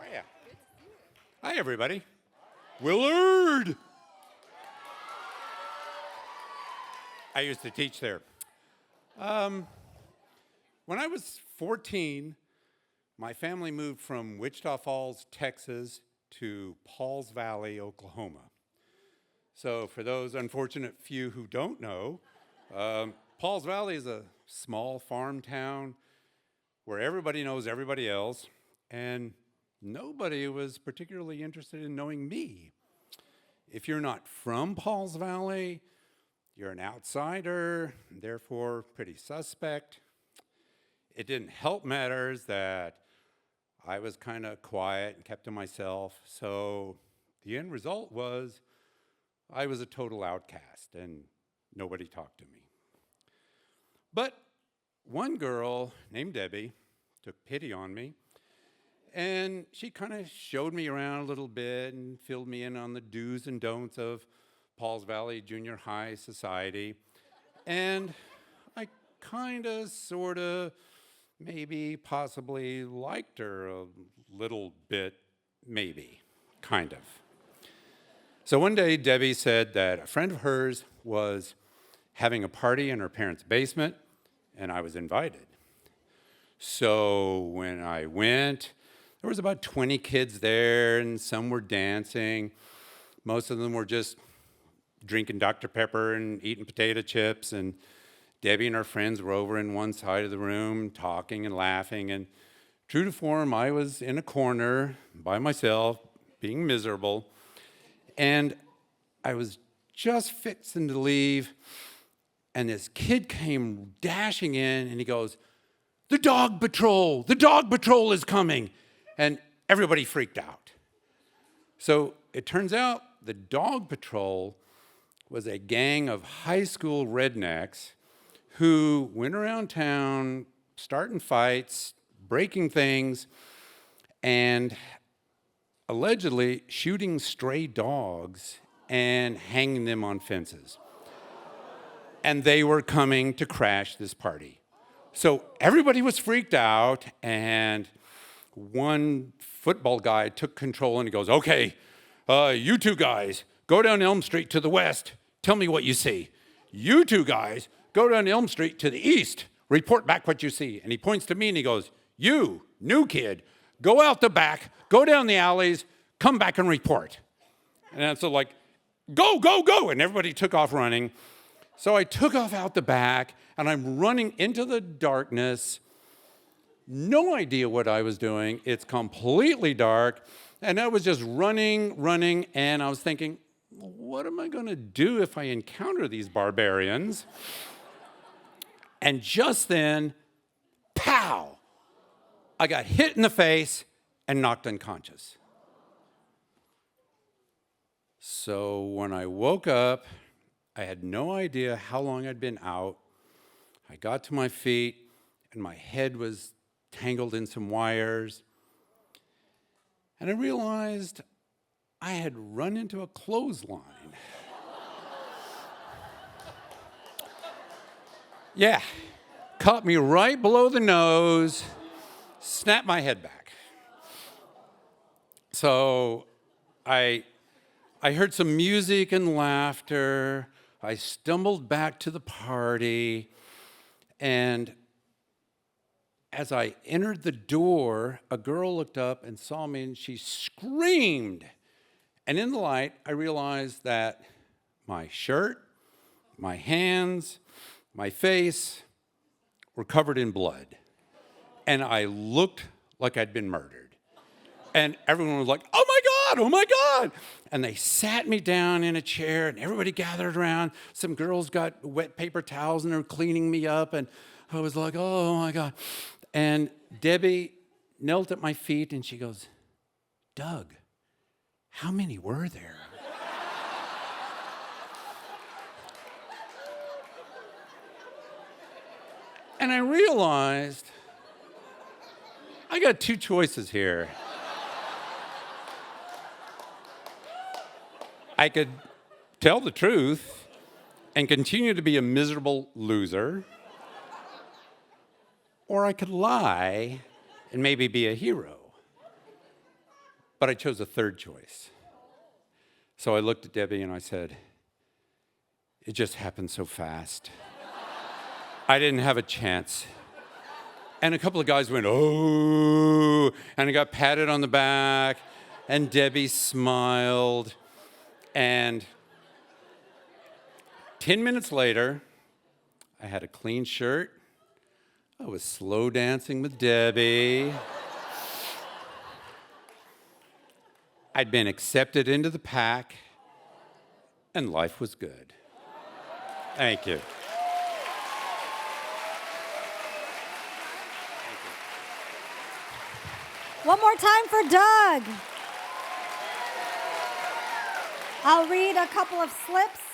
Yeah. Hi, everybody. Willard. I used to teach there. When I was 14, my family moved from Wichita Falls, Texas, to Pauls Valley, Oklahoma. So, for those unfortunate few who don't know, Pauls Valley is a small farm town where everybody knows everybody else, and nobody was particularly interested in knowing me. If you're not from Pauls Valley, you're an outsider, therefore pretty suspect. It didn't help matters that I was kind of quiet and kept to myself, so the end result was I was a total outcast and nobody talked to me. But one girl named Debbie took pity on me, and she kind of showed me around a little bit and filled me in on the do's and don'ts of Pauls Valley Junior High Society. And I kind of, sort of, maybe, possibly liked her a little bit, maybe, kind of. So one day, Debbie said that a friend of hers was having a party in her parents' basement, and I was invited. So when I went, there was about 20 kids there, and some were dancing. Most of them were just drinking Dr. Pepper and eating potato chips, and Debbie and her friends were over in one side of the room talking and laughing, and true to form, I was in a corner by myself, being miserable, and I was just fixing to leave, and this kid came dashing in, and he goes, the dog patrol is coming. And everybody freaked out. So it turns out the dog patrol was a gang of high school rednecks who went around town starting fights, breaking things, and allegedly shooting stray dogs and hanging them on fences. And they were coming to crash this party. So everybody was freaked out, and one football guy took control, and he goes, okay, you two guys, go down Elm Street to the west, tell me what you see. You two guys, go down Elm Street to the east, report back what you see. And he points to me, and he goes, you, new kid, go out the back, go down the alleys, come back and report. And so like, go, go, go, and everybody took off running. So I took off out the back, and I'm running into the darkness. No idea what I was doing. It's completely dark. And I was just running, and I was thinking, what am I going to do if I encounter these barbarians? And just then, pow! I got hit in the face and knocked unconscious. So when I woke up, I had no idea how long I'd been out. I got to my feet, and my head was tangled in some wires. And I realized I had run into a clothesline. Yeah, caught me right below the nose, snapped my head back. So I heard some music and laughter. I stumbled back to the party, and as I entered the door, a girl looked up and saw me, and she screamed. And in the light, I realized that my shirt, my hands, my face were covered in blood. And I looked like I'd been murdered. And everyone was like, oh my God, oh my God. And they sat me down in a chair, and everybody gathered around. Some girls got wet paper towels, and they were cleaning me up. And I was like, oh my God. And Debbie knelt at my feet, and she goes, Doug, how many were there? And I realized I got two choices here. I could tell the truth and continue to be a miserable loser, or I could lie and maybe be a hero. But I chose a third choice. So I looked at Debbie and I said, it just happened so fast. I didn't have a chance. And a couple of guys went, oh, and I got patted on the back, and Debbie smiled. And 10 minutes later, I had a clean shirt. I was slow dancing with Debbie. I'd been accepted into the pack, and life was good. Thank you. One more time for Doug. I'll read a couple of slips.